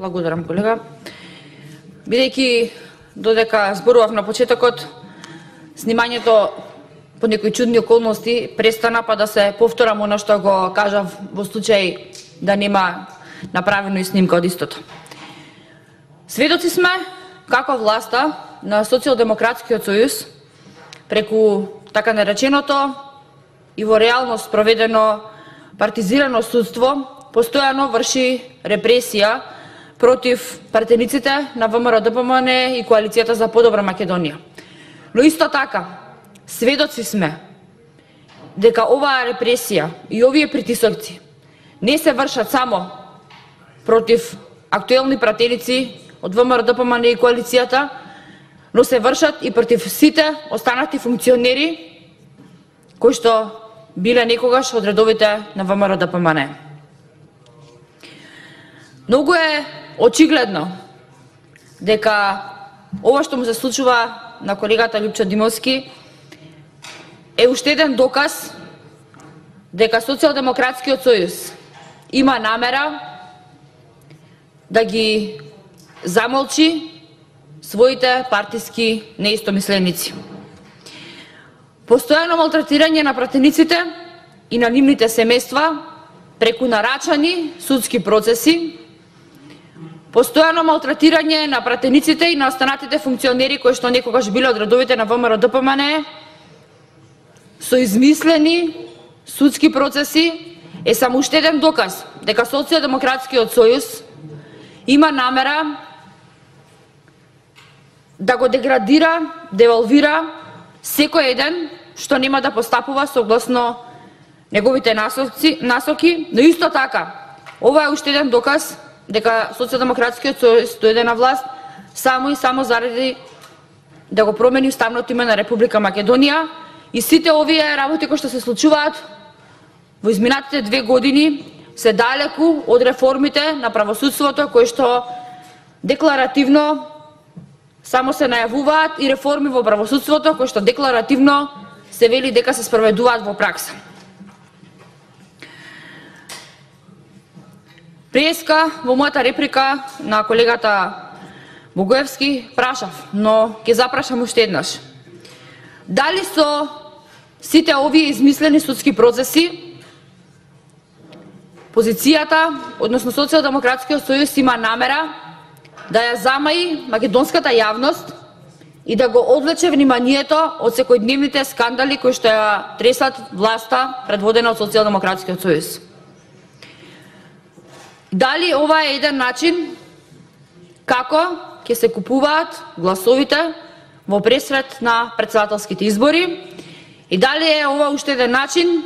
Благодарам, колега. Бидејќи додека зборував на почетокот, снимањето по некои чудни околности престана, па да се повторам она што го кажав во случај да нема направено и снимка од истото. Сведоци сме како власта на Социјалдемократскиот сојуз преку така нареченото и во реалност проведено партизирано судство постојано врши репресија против пратениците на ВМРО-ДПМН и Коалицијата за подобра Македонија. Но исто така, сведоци сме дека оваа репресија и овие притисоци не се вршат само против актуелни пратеници од ВМРО-ДПМН и Коалицијата, но се вршат и против сите останати функционери кои што биле некогаш од редовите на ВМРО-ДПМН. Многу е очигледно дека ова што му се случува на колегата Љупчо Димовски е уште еден доказ дека Социјалдемократскиот сојуз има намера да ги замолчи своите партиски неистомисленици. Постојано малтретирање на пратениците и на нивните семејства преку нарачани судски процеси, постојано малтретирање на пратениците и на останатите функционери кои што некогаш биле од редовите на ВМРО-ДПМН со измислени судски процеси е само уште еден доказ дека Социјалдемократскиот сојуз има намера да го деградира, девалвира секој еден што нема да постапува согласно неговите насоки, но исто така ова е уште еден доказ дека Социјалдемократскиот сојуз дојде на власт само и само заради да го промени уставното име на Република Македонија и сите овие работи кои што се случуваат во изминатите 2 години се далеку од реформите на правосудството кои што декларативно само се најавуваат и реформи во правосудството кои што декларативно се вели дека се спроведуваат во пракса. Преска во мојата реплика на колегата Богоевски прашав, но ќе запрашам уште еднаш. Дали со сите овие измислени судски процеси позицијата, односно Социјалдемократскиот сојуз има намера да ја замаи македонската јавност и да го одвлече вниманието од секојдневните скандали кои што ја тресат власта предводена од Социјалдемократскиот сојуз. Дали ова е еден начин како ќе се купуваат гласовите во пресрет на претседателските избори и дали е ова уште еден начин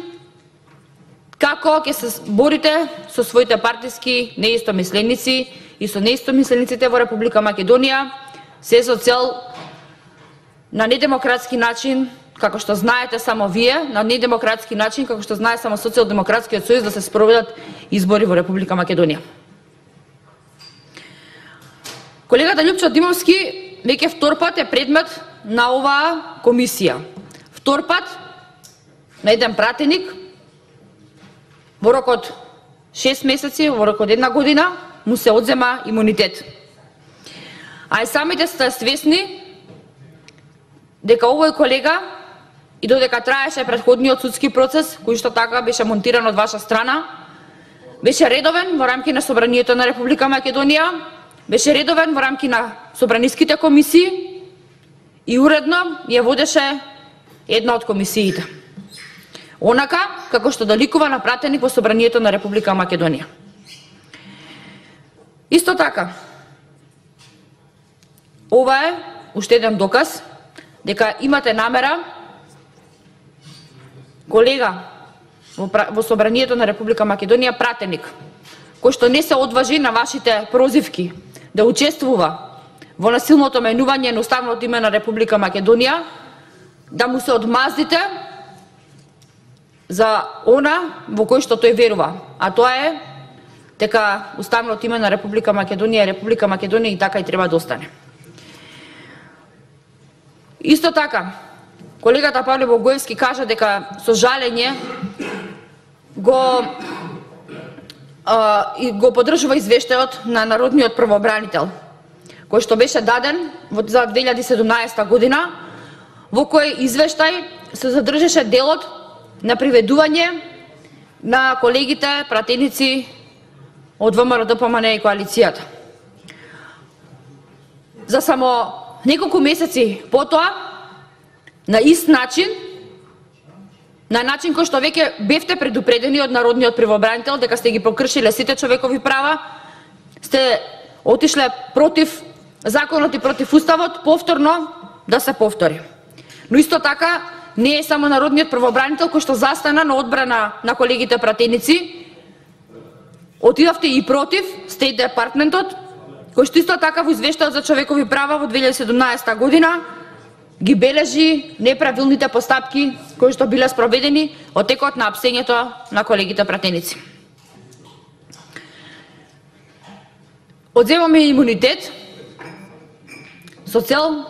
како ќе се борите со своите партиски неистомисленици и со неистомислениците во Република Македонија, се со цел на недемократски начин, како што знаете само вие, на недемократски начин, како што знае само Социјалдемократскиот сојуз, да се спроведат избори во Република Македонија. Колегата Љупчо Димовски веќе втор пат е предмет на оваа комисија. Втор пат на еден пратеник во рок од 6 месеци, во рок од 1 година, му се одзема имунитет. А и самите сте свесни дека овој колега и додека траеше претходниот судски процес, кој што така беше монтиран од ваша страна, беше редовен во рамки на Собранието на Република Македонија, беше редовен во рамки на собраниските комисии и уредно ја водеше една од комисиите. Онака како што доликува на пратеник во Собранието на Република Македонија. Исто така, ова е уште еден доказ дека имате намера колега во Собранието на Република Македонија, пратеник, кој што не се одважи на вашите прозивки да учествува во насилното менување на уставното име на Република Македонија, да му се одмаздите за она во кој што тој верува, а тоа е дека уставното име на Република Македонија е Република Македонија и така и треба да остане. Исто така, колегата Павле Богоевски кажа дека со жалење го и го поддржува извештајот на народниот правобранител, кој што беше даден за 2017 година, во кој извештај се задржеше делот на приведување на колегите пратеници од ВМРО ДПМН и коалицијата. За само неколку месеци потоа, на ист начин, на начин кој што веќе бевте предупредени од народниот правобранител дека сте ги покршиле сите човекови права, сте отишле против законот и против уставот, повторно да се повтори. Но исто така не е само народниот правобранител кој што застана на одбрана на колегите пратеници, отидовте и против Стејт департментот, кој што исто така во извештајот за човекови права во 2017 година ги бележи неправилните постапки кои што биле спроведени од текот на апсењето на колегите пратеници. Одземаме имунитет со цел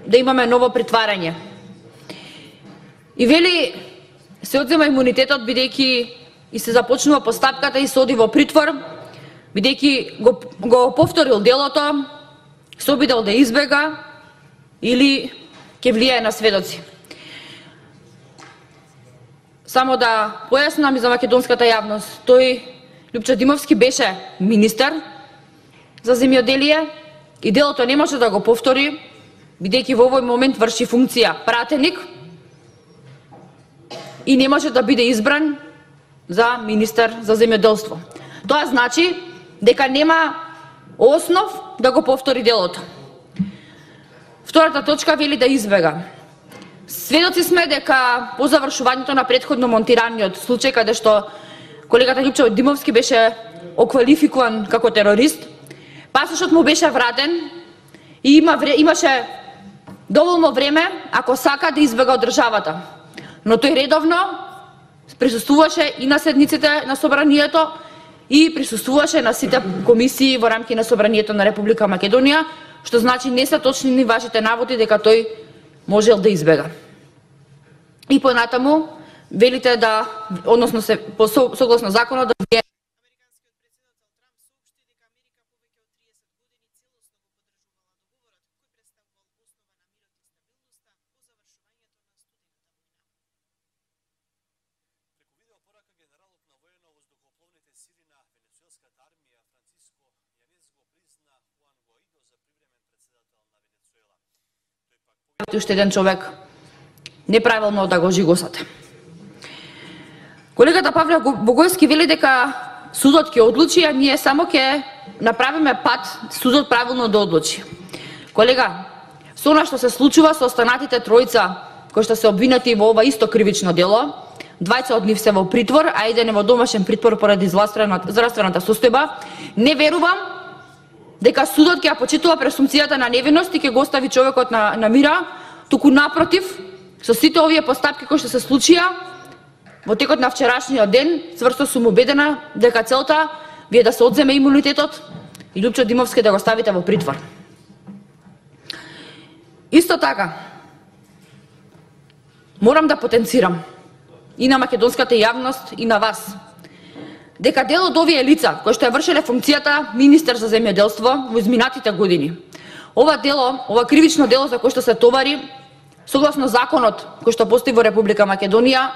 да имаме ново притварање. И вели се одзема имунитетот бидејќи и се започнува постапката и се оди во притвор, бидејќи го повторил делото, се обидел да избега или ќе влијае на сведоци. Само да појаснам и за македонската јавност, тој Лјупчо Димовски беше министер за земјоделие и делото не може да го повтори, бидејќи во овој момент врши функција пратеник и не може да биде избран за министер за земјоделство. Тоа значи дека нема основ да го повтори делото. Втората точка вели да избега. Сведоци сме дека по завршувањето на претходно монтираниот случај каде што колегата Лјупчо Димовски беше оквалификуван како терорист, пасошот му беше вратен и имаше доволно време ако сака да избега од државата. Но тој редовно присуствуваше и на седниците на собранието и присуствуваше на сите комисии во рамки на собранието на Република Македонија, што значи не се точни ни вашите наводи дека тој можел да избега. И понатаму велите да, односно се согласно законот да влијае. Уште еден човек неправилно да го жигосате. Колегата Павле Богојски вели дека судот ќе одлучи, а ние само ќе направиме пат судот правилно да одлучи. Колега, со она што се случува со останатите тројца кои што се обвинети во ова исто кривично дело, двајца од нив се во притвор, а еден е во домашен притвор поради здравствената состојба, не верувам дека судот ќе ја почитува пресумцијата на невиност и ќе го остави човекот на мира, туку напротив, со сите овие постапки кои што се случија во текот на вчерашниот ден, цврсто сум убедена дека целта ви е да се одземе имунитетот и Лјупчо Димовски да го ставите во притвор. Исто така, морам да потенцирам и на македонската јавност и на вас, дека дел од овие лица кои што ја вршеле функцијата министер за земјоделство во изминатите години, ова дело, ова кривично дело за кое што се товари, согласно законот кој што постои во Република Македонија,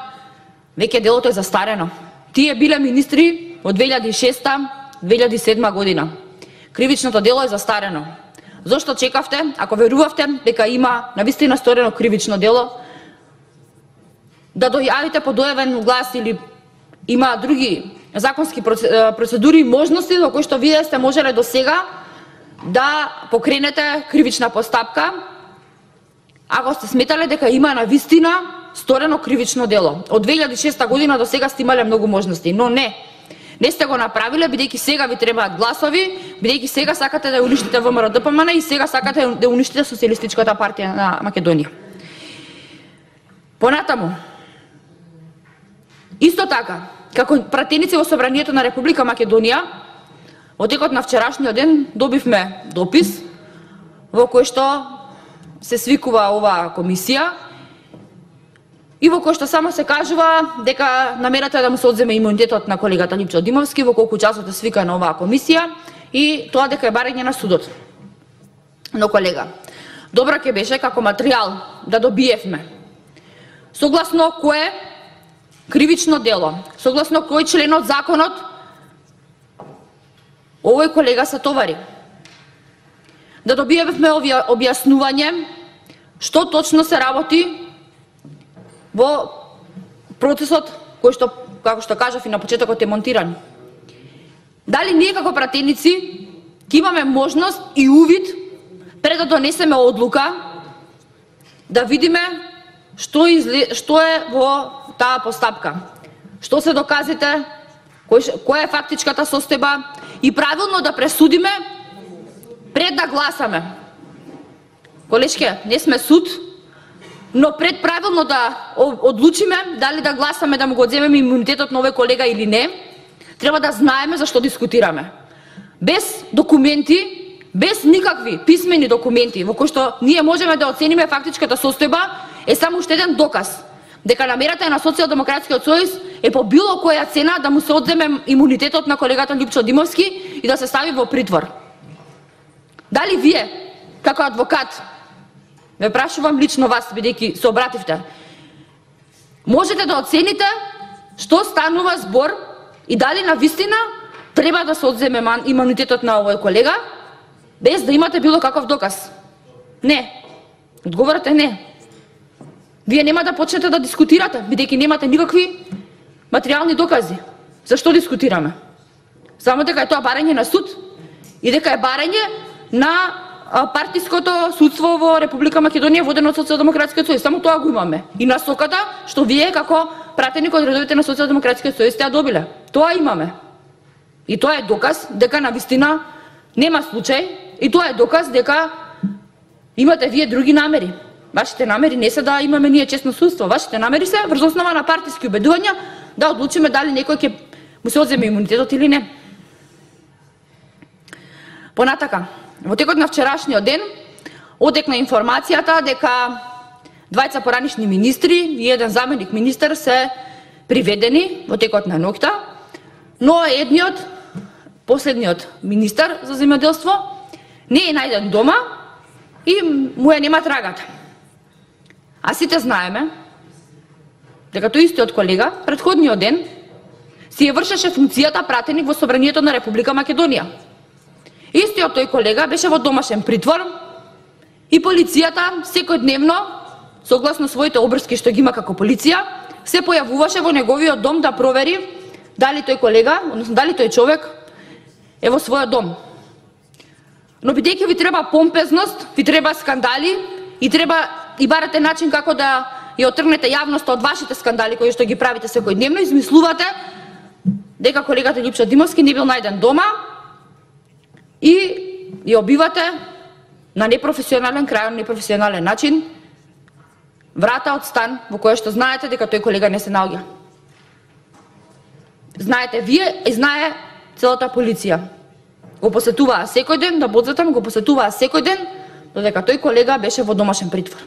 веќе делото е застарено. Тие биле министри од 2006-2007 година. Кривичното дело е застарено. Зошто чекавте, ако верувавте дека има навистина сторено кривично дело, да дојавите по дојавен глас или има други законски процедури и можности во кои што вие сте можеле до сега да покренете кривична постапка, ако сте сметале дека има навистина сторено кривично дело. Од 2006 година до сега сте имале многу можности, но не сте го направиле, бидејќи сега ви требаат гласови, бидејќи сега сакате да уништите ВМРО ДПМН и сега сакате да уништите Социјалистичката партија на Македонија. Понатаму, исто така, како пратеници во собранието на Република Македонија, во текот на вчерашниот ден добивме допис во кој што се свикува оваа комисија и во кој што само се кажува дека намерата е да му се одземе имунитетот на колегата Липчо Димовски во колку часот е свикана оваа комисија и тоа дека е барање на судот. Но колега, добро ќе беше како материјал да добиевме согласно кое кривично дело, согласно кој член од законот овој колега се товари. Да добиевме објаснување што точно се работи во процесот кој што, како што кажав и на почетокот, е монтиран. Дали ние како пратеници ќе имаме можност и увид пред да донесеме одлука да видиме што е во таа постапка, што се доказите, која е фактичката состојба и правилно да пресудиме пред да гласаме. Колешке, не сме суд, но пред правилно да одлучиме дали да гласаме да му го одземеме имунитетот на овој колега или не, треба да знаеме за што дискутираме. Без документи, без никакви писмени документи во кои што ние можеме да оцениме фактичката состојба, е само уште еден доказ дека намерата на Социјалдемократскиот сојуз е по било која цена да му се одземе имунитетот на колегата Липчо Димовски и да се стави во притвор. Дали вие, како адвокат, ве прашувам лично вас, бидејќи се обративте, можете да оцените што станува збор и дали навистина треба да се одземе имунитетот на овој колега, без да имате било каков доказ? Не. Одговорот е не. Вие нема да почнете да дискутирате, бидејќи немате никакви материјални докази. Зашто дискутираме? Само дека е тоа барање на суд и дека е барање на партиското судство во Република Македонија водено од Социјалдемократскиот сојуз. Само тоа го имаме. И насоката што вие како пратеник од редовите на Социјалдемократскиот сојуз сте ја добиле. Тоа имаме. И тоа е доказ дека навистина нема случај и тоа е доказ дека имате вие други намери. Вашите намери не се да имаме ние честно судство. Вашите намери се врз основа на партиски убедувања да одлучиме дали некој ќе му се одземе имунитетот или не. Понатака, во текот на вчерашниот ден одекна информацијата дека двајца поранишни министри и еден заменик министер се приведени во текот на ноќта, но едниот, последниот министер за земјоделство не е најден дома и му ја нема трагата. А сите знаеме дека тој истиот колега претходниот ден си ја вршеше функцијата пратеник во Собранието на Република Македонија. Истиот тој колега беше во домашен притвор и полицијата секојдневно, согласно своите обрски што ги има како полиција, се појавуваше во неговиот дом да провери дали тој колега, односно дали тој човек е во својот дом. Но бидејќи ви треба помпезност, ви треба скандали и треба и барате начин како да ја отргнете јавноста од вашите скандали кои што ги правите секојдневно, измислувате дека колегата Липчо Димовски не бил најден дома и ја обивате на непрофесионален, крајно непрофесионален начин врата од стан во кој што знаете дека тој колега не се наоѓа. Знаете вие и знае целата полиција. Го посетуваа секој ден, да подзетам, го посетуваа секој ден, додека тој колега беше во домашен притвор.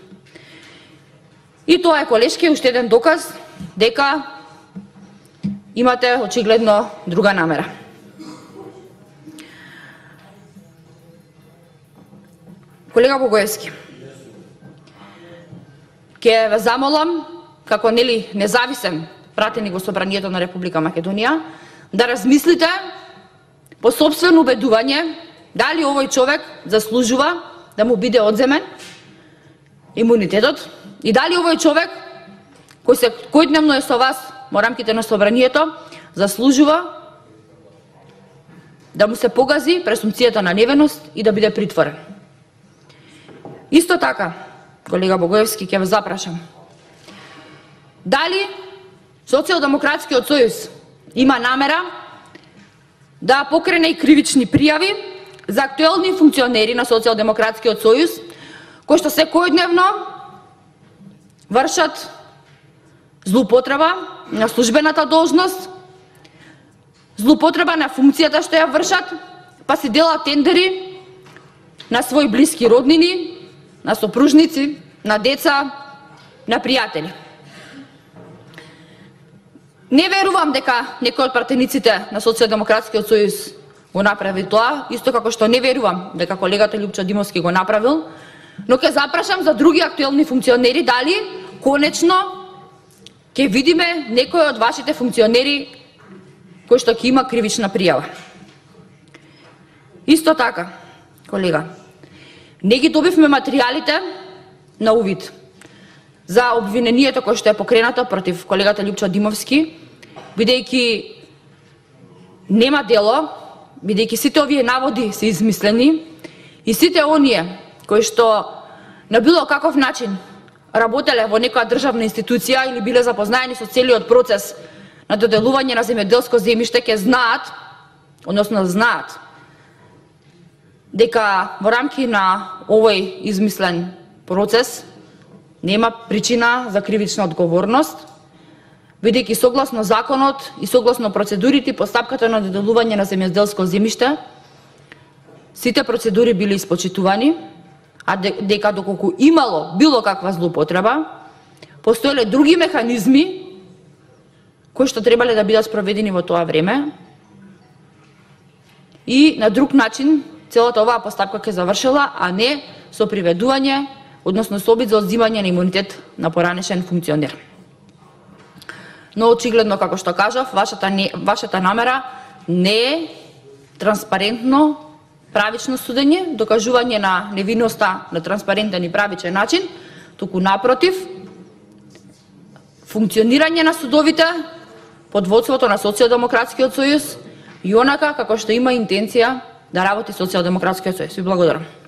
И тоа е, колешки, уште еден доказ дека имате очигледно друга намера. Колега Богоевски, ќе ве замолам, како независен пратеник во Собранието на Република Македонија, да размислите по сопствено убедување дали овој човек заслужува да му биде одземен имунитетот и дали овој човек кој секојдневно е со вас во рамките на Собранието заслужува да му се погази пресумцијата на невиност и да биде притворен. Исто така, колега Богоевски, ќе ве запрашам. Дали Социјалдемократскиот сојуз има намера да покрене и кривични пријави за актуелни функционери на Социјалдемократскиот сојуз кои што секојдневно вршат злоупотреба на службената должност, злоупотреба на функцијата што ја вршат, па си делат тендери на своји блиски роднини, на сопружници, на деца, на пријатели. Не верувам дека некој од пратениците на Социјалдемократскиот сојуз го направи тоа, исто како што не верувам дека колегата Лјупчо Димовски го направил, но ќе запрашам за други актуелни функционери дали конечно ќе видиме некој од вашите функционери кој што ќе има кривична пријава. Исто така, колега, не ги добивме материјалите на увид за обвинението кој што е покренато против колегата Лјупчо Димовски, бидејќи нема дело, бидејќи сите овие наводи се измислени и сите оние кои што на било каков начин работеле во некоја државна институција или биле запознаени со целиот процес на доделување на земјоделско земјиште ќе знаат, односно знаат, дека во рамки на овој измислен процес нема причина за кривична одговорност, бидејќи согласно законот и согласно процедурите и постапката на доделување на земјоделско земјиште, сите процедури биле испочитувани, а дека доколку имало било каква злоупотреба, постоеле други механизми кои што требале да бидат спроведени во тоа време и на друг начин целата оваа постапка ќе завршила, а не со приведување, односно со обид за одзимање на имунитет на поранешен функционер. Но очигледно, како што кажав, вашата намера не е транспарентно, правично судење, докажување на невиноста на транспарентен и правичен начин, туку напротив, функционирање на судовите под водството на Социјалдемократскиот сојуз и онака како што има интенција да работи Социјалдемократскиот сојуз. Ви благодарам.